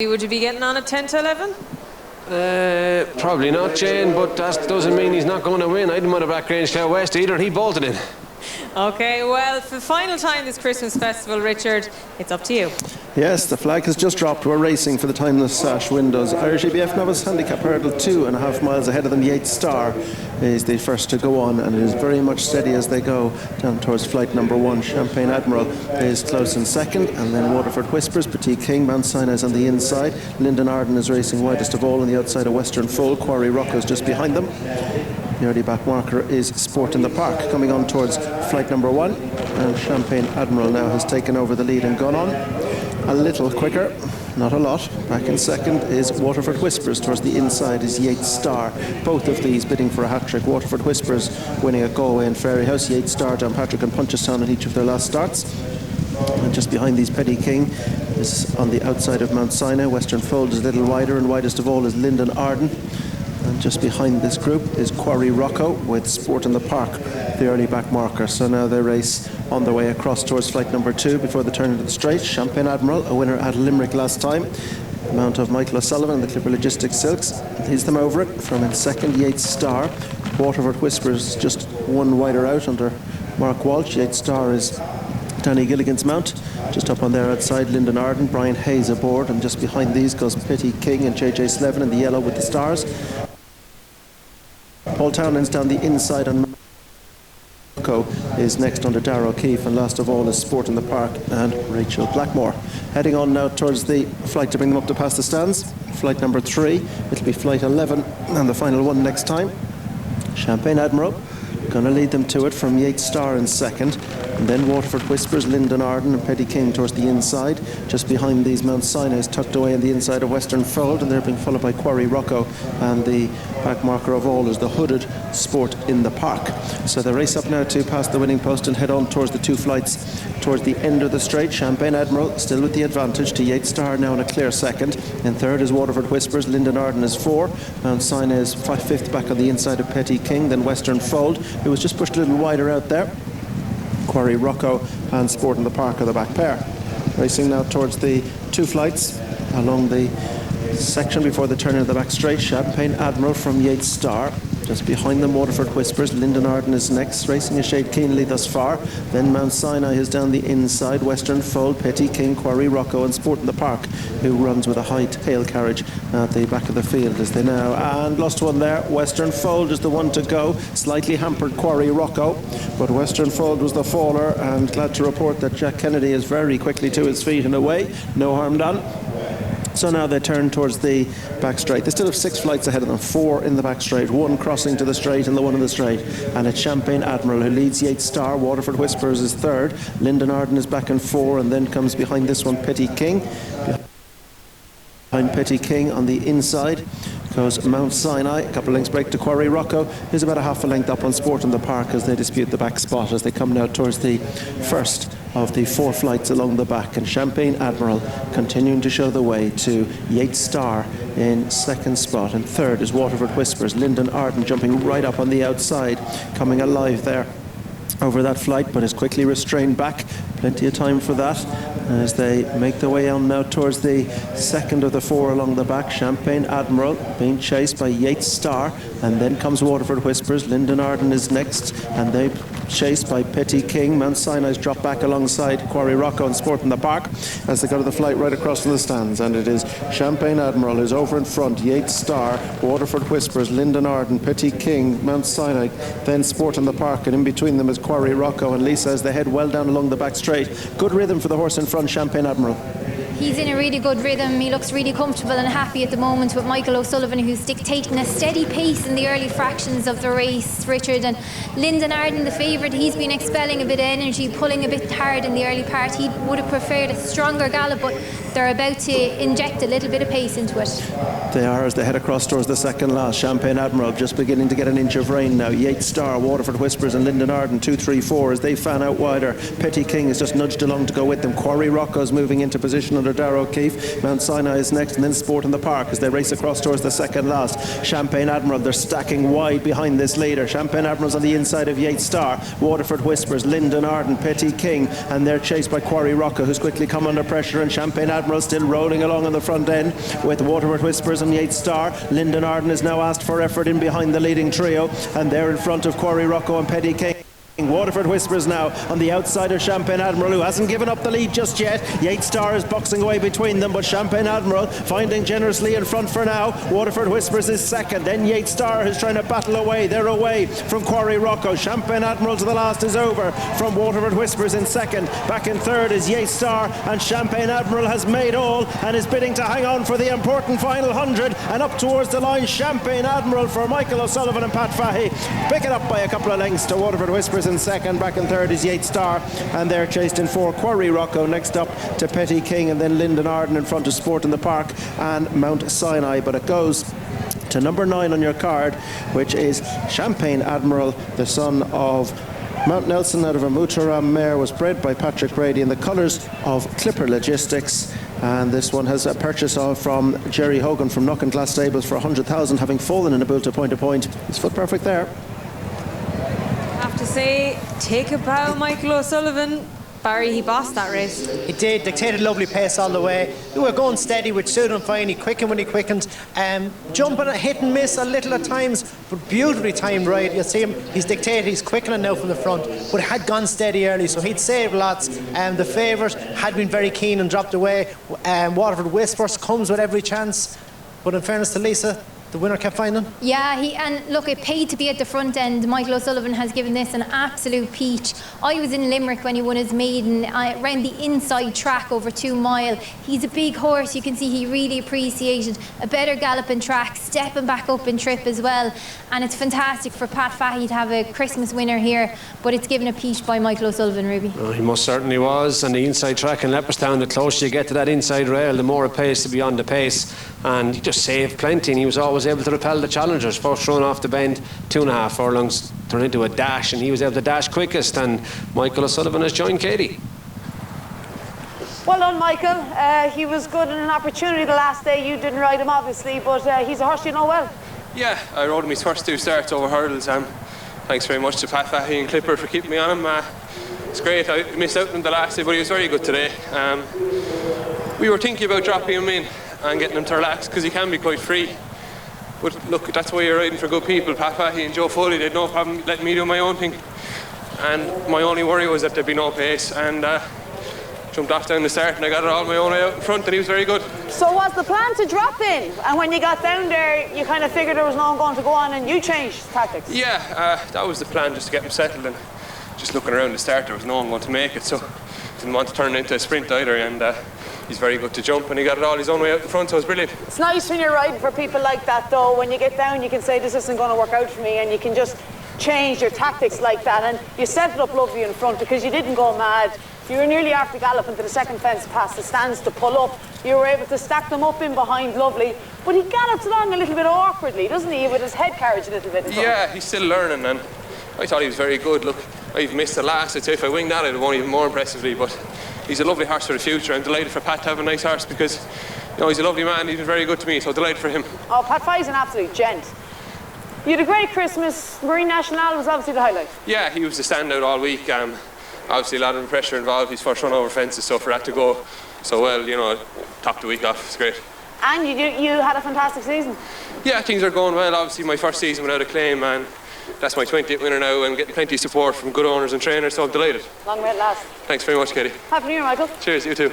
Would you be getting on at 10 to 11? Probably not, Jane, but that doesn't mean he's not going to win. I didn't want to back Grange Clare West either. He bolted in. Okay, well, for the final time this Christmas festival, Richard, it's up to you. Yes, the flag has just dropped. We're racing for the timeless Sash windows. Irish ABF Novice Handicap hurdle 2.5 miles ahead of them. Yeats Star is the first to go on, and it is very much steady as they go down towards flight number 1. Champagne Admiral is close in second, and then Waterford Whispers, Petit King, Mount Sinai is on the inside. Linden Arden is racing widest of all on the outside of Western Foal. Quarry Rocco is just behind them. The early back marker is Sport in the Park, coming on towards flight number 1, and Champagne Admiral now has taken over the lead and gone on a little quicker, not a lot. Back in second is Waterford Whispers. Towards the inside is Yeats Star. Both of these bidding for a hat-trick. Waterford Whispers winning at Galway and Fairyhouse. Yeats Star, Downpatrick and Punchestown at each of their last starts. And just behind these, Petit King is on the outside of Mount Sinai. Western Fold is a little wider, and widest of all is Linden Arden. And just behind this group is Quarry Rocco with Sport in the Park, the early back marker. So now they race on their way across towards flight number 2 before they turn into the straight. Champagne Admiral, a winner at Limerick last time. The mount of Michael O'Sullivan, the Clipper Logistics Silks, leads them over it. From in second, Yeats Star. Waterford Whispers just one wider out under Mark Walsh. Yeats Star is Danny Gilligan's mount. Just up on there outside, Linden Arden, Brian Hayes aboard, and just behind these goes Petit King and JJ Slevin in the yellow with the stars. Paul Townend's down the inside, and Marco is next under Darragh O'Keefe, and last of all is Sport in the Park and Rachel Blackmore. Heading on now towards the flight to bring them up to past the stands. Flight number 3, it'll be flight 11 and the final one next time. Champagne Admiral going to lead them to it from Yeats Star in second, and then Waterford Whispers, Linden Arden and Petit King towards the inside. Just behind these, Mount Sinai is tucked away on the inside of Western Fold, and they're being followed by Quarry Rocco, and the back marker of all is the hooded Sport in the Park. So they race up now to past the winning post and head on towards the 2 flights towards the end of the straight. Champagne Admiral still with the advantage to Yeats Star now in a clear second. In third is Waterford Whispers, Linden Arden is 4, Mount Sinai is 5th back on the inside of Petit King, then Western Fold, who was just pushed a little wider out there. Quarry Rocco and Sport in the Park are the back pair. Racing now towards the 2 flights along the section before they turn into the back straight. Champagne Admiral from Yeats Star. Just behind them, Waterford Whispers. Linden Arden is next, racing a shade keenly thus far. Then Mount Sinai is down the inside. Western Fold, Petit King, Quarry Rocco and Sport in the Park, who runs with a high tail carriage at the back of the field as they now. And lost one there. Western Fold is the one to go. Slightly hampered Quarry Rocco, but Western Fold was the faller, and glad to report that Jack Kennedy is very quickly to his feet and away. No harm done. So now they turn towards the back straight. They still have 6 flights ahead of them, 4 in the back straight, 1 crossing to the straight and the 1 in the straight. And it's Champagne Admiral who leads Yeats Star. Waterford Whispers is 3rd. Linden Arden is back in 4, and then comes behind this one Petit King. Behind Petit King on the inside goes Mount Sinai. A couple of lengths break to Quarry Rocco, who's about a half a length up on Sport in the Park as they dispute the back spot as they come now towards the first of the 4 flights along the back. And Champagne Admiral continuing to show the way to Yeats Star in second spot, and third is Waterford Whispers. Linden Arden jumping right up on the outside, coming alive there over that flight, but is quickly restrained back. Plenty of time for that as they make their way on now towards the second of the 4 along the back. Champagne Admiral being chased by Yeats Star, and then comes Waterford Whispers. Linden Arden is next, and they chased by Petit King. Mount Sinai's dropped back alongside Quarry Rocco and Sport in the Park as they go to the flight right across from the stands, and it is Champagne Admiral who's over in front. Yeats Star, Waterford Whispers, Linden Arden, Petit King, Mount Sinai, then Sport in the Park, and in between them is Quarry Rocco and Lisa as they head well down along the back straight. Good rhythm for the horse in front, Champagne Admiral. He's in a really good rhythm. He looks really comfortable and happy at the moment with Michael O'Sullivan, who's dictating a steady pace in the early fractions of the race, Richard. And Linden Arden, the favourite, he's been expelling a bit of energy, pulling a bit hard in the early part. He would have preferred a stronger gallop, but they're about to inject a little bit of pace into it. They are as they head across towards the second last. Champagne Admiral just beginning to get an inch of rain now. Yeats Star, Waterford Whispers and Linden Arden 2, 3, 4 as they fan out wider. Petit King is just nudged along to go with them. Quarry Rocco's moving into position under Darragh O'Keefe. Mount Sinai is next, and then Sport in the Park as they race across towards the second last. Champagne Admiral, they're stacking wide behind this leader. Champagne Admiral's on the inside of Yeats Star. Waterford Whispers, Linden Arden, Petit King, and they're chased by Quarry Rocco, who's quickly come under pressure, and Champagne Admiral Admiral still rolling along on the front end with Waterford Whispers and Yeats Star. Lyndon Arden is now asked for effort in behind the leading trio, and they're in front of Quarry Rocco and Petty King. Waterford Whispers now on the outside of Champagne Admiral, who hasn't given up the lead just yet. Yeats Star is boxing away between them, but Champagne Admiral finding generously in front for now. Waterford Whispers is second, then Yeats Star is trying to battle away. They're away from Quarry Rocco. Champagne Admiral to the last is over from Waterford Whispers in second. Back in third is Yeats Star, and Champagne Admiral has made all and is bidding to hang on for the important final 100, and up towards the line Champagne Admiral for Michael O'Sullivan and Pat Fahy. Pick it up by a couple of lengths to Waterford Whispers in second. Back in third is Yeats Star, and they're chased in four. Quarry Rocco next up to Petty King, and then Lyndon Arden in front of Sport in the Park and Mount Sinai. But it goes to number 9 on your card, which is Champagne Admiral, the son of Mount Nelson out of a Mutaram mare, was bred by Patrick Brady in the colours of Clipper Logistics. And this one has a purchase from Jerry Hogan from Knockenglass Stables for 100,000, having fallen in a bull to point. He's foot perfect there. To say, take a bow, Michael O'Sullivan. Barry, he bossed that race. He did, dictated lovely pace all the way. We were going steady, which suited him fine. He quickened when he quickened. Jumping, hit and miss a little at times, but beautifully timed right. You see him, he's dictated, he's quickening now from the front, but had gone steady early, so he'd saved lots. The favourite had been very keen and dropped away. Waterford Whispers comes with every chance, but in fairness to Lisa, the winner kept finding. Yeah, and look, it paid to be at the front end. Michael O'Sullivan has given this an absolute peach. I was in Limerick when he won his maiden, around the inside track over 2 mile. He's a big horse. You can see he really appreciated a better galloping track, stepping back up in trip as well. And it's fantastic for Pat Fahy to have a Christmas winner here, but it's given a peach by Michael O'Sullivan, Ruby. Oh, he most certainly was. And the inside track in Leopardstown, the closer you get to that inside rail, the more it pays to be on the pace. And he just saved plenty, and he was always able to repel the challengers. First run off the bend, 2.5 furlongs turned into a dash, and he was able to dash quickest, and Michael O'Sullivan has joined Katie. Well done, Michael. He was good in an opportunity the last day. You didn't ride him, obviously, but he's a horse you know well. Yeah, I rode him his first 2 starts over hurdles. Thanks very much to Pat Fahy and Clipper for keeping me on him. It's great. I missed out on the last day, but he was very good today. We were thinking about dropping him in and getting him to relax, because he can be quite free. But look, that's why you're riding for good people. Pat Fahy and Joe Foley, they had no problem letting me do my own thing. And my only worry was that there'd be no pace. And jumped off down the start, and I got it all my own way out in front, and he was very good. So was the plan to drop in? And when you got down there, you kind of figured there was no one going to go on, and you changed tactics? Yeah, that was the plan, just to get him settled. And just looking around the start, there was no one going to make it. So didn't want to turn it into a sprint either. And he's very good to jump, and he got it all his own way out the front, so it was brilliant. It's nice when you're riding for people like that, though. When you get down, you can say, this isn't going to work out for me, and you can just change your tactics like that. And you set it up lovely in front, because you didn't go mad. You were nearly after galloping to the second fence past the stands to pull up. You were able to stack them up in behind lovely. But he gallops along a little bit awkwardly, doesn't he, with his head carriage a little bit? Yeah, he's still learning, and I thought he was very good. Look, I've missed the last. I'd say if I winged that, I'd have won even more impressively. But he's a lovely horse for the future. I'm delighted for Pat to have a nice horse, because he's a lovely man. He's been very good to me, so delighted for him. Oh, Pat Fahy's an absolute gent. You had a great Christmas. Marine National was obviously the highlight. Yeah, he was the standout all week. Obviously a lot of pressure involved. His first run over fences, so for that to go so well, topped the week off. It's great. And you had a fantastic season. Yeah, things are going well. Obviously my first season without a claim, and that's my 20th winner now, and getting plenty of support from good owners and trainers, so I'm delighted. Long way at last. Thanks very much, Katie. Happy New Year, Michael. Cheers, you too.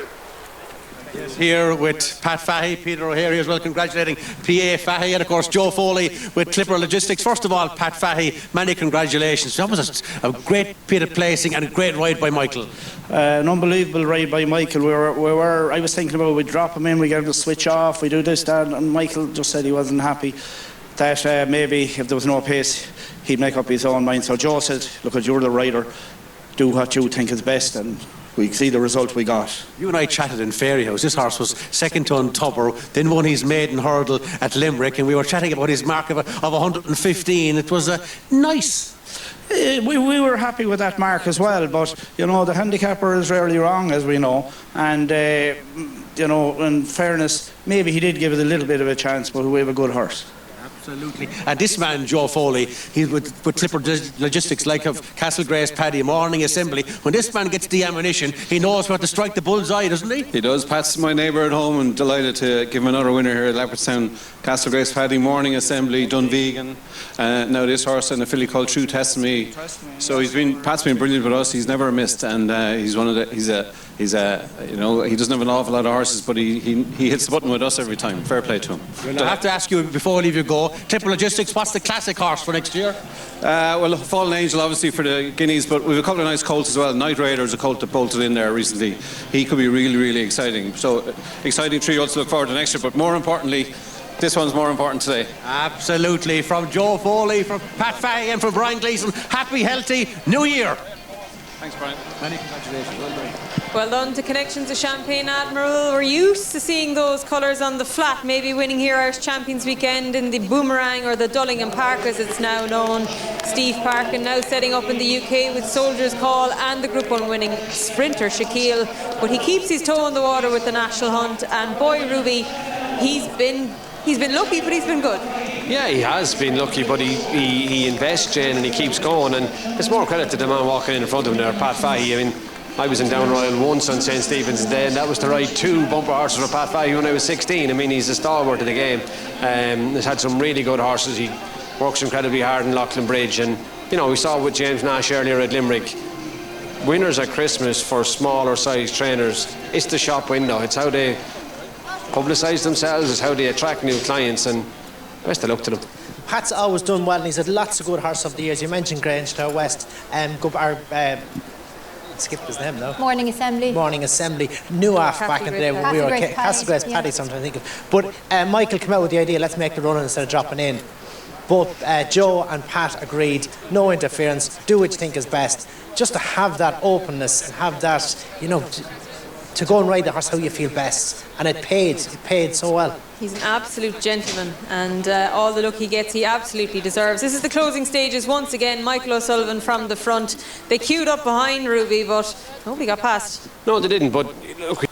Here with Pat Fahy, Peter O'Hare as well, congratulating PA Fahy, and of course Joe Foley with Clipper Logistics. First of all, Pat Fahy, many congratulations. That was a great bit of placing and a great ride by Michael. An unbelievable ride by Michael. I was thinking about, we drop him in, we get him to switch off, we do this, that, and Michael just said he wasn't happy that maybe if there was no pace he'd make up his own mind. So Joe said, look, you're the rider, do what you think is best, and we see the result we got. You and I chatted in Fairyhouse. This horse was second to Untubber, then won his maiden hurdle at Limerick, and we were chatting about his mark of 115. It was nice. We were happy with that mark as well, but the handicapper is rarely wrong, as we know, and in fairness, maybe he did give it a little bit of a chance, but we have a good horse. Absolutely. And this man, Joe Foley, he's with Clipper Logistics, like of Castlegrace Paddy, Morning Assembly. When this man gets the ammunition, he knows where to strike the bullseye, doesn't he? He does. Pat's my neighbour at home and delighted to give him another winner here at Leopardstown. Castlegrace Paddy, Morning Assembly, Dunvegan. Now this horse and a filly called True Test Me. So Pat's been brilliant with us. He's never missed, and he's one of the. He doesn't have an awful lot of horses, but he hits the button with us every time. Fair play to him. Well, I have to ask you before I leave you go, Clipper Logistics, what's the classic horse for next year? Well, Fallen Angel obviously for the guineas, but we've a couple of nice colts as well. Night Raider's a colt that bolted in there recently. He could be really, really exciting. So exciting trio to look forward to next year. But more importantly, this one's more important today. Absolutely. From Joe Foley, from Pat Fahy and from Brian Gleeson, happy, healthy New Year. Thanks, Brian. Many congratulations. Well done. Well done to Connections to Champagne Admiral. We're used to seeing those colours on the flat, maybe winning here Irish Champions Weekend in the Boomerang or the Dullingham Park as it's now known. Steve Parkin now setting up in the UK with Soldier's Call and the Group 1 winning sprinter Shaquille. But he keeps his toe in the water with the National Hunt, and boy Ruby, he's been lucky, but he's been good. Yeah, he has been lucky, but he invests, Jane, and he keeps going. And it's more credit to the man walking in front of him there, Pat Fahy. I mean, I was in Down Royal once on St. Stephen's Day, and that was to ride 2 bumper horses for Pat Fahy when I was 16. I mean, he's a stalwart of the game. He's had some really good horses. He works incredibly hard in Loughlin Bridge. And, you know, we saw with James Nash earlier at Limerick, winners at Christmas for smaller size trainers, it's the shop window. It's how they publicise themselves, it's how they attract new clients, and best of luck to them. Pat's always done well, and he's had lots of good horses over the years. You mentioned Grangetown West, skipped his name now. Morning Assembly. Morning Assembly. New off back in the day when we were Castlegrace Paddy, something I think of. But Michael came out with the idea, let's make the run instead of dropping in. Both Joe and Pat agreed, no interference, do what you think is best. Just to have that openness and have that, you know, to go and ride the horse how you feel best. And it paid so well. He's an absolute gentleman, and all the look he gets, he absolutely deserves. This is the closing stages once again. Michael O'Sullivan from the front. They queued up behind Ruby, but nobody got past. No, they didn't, but look,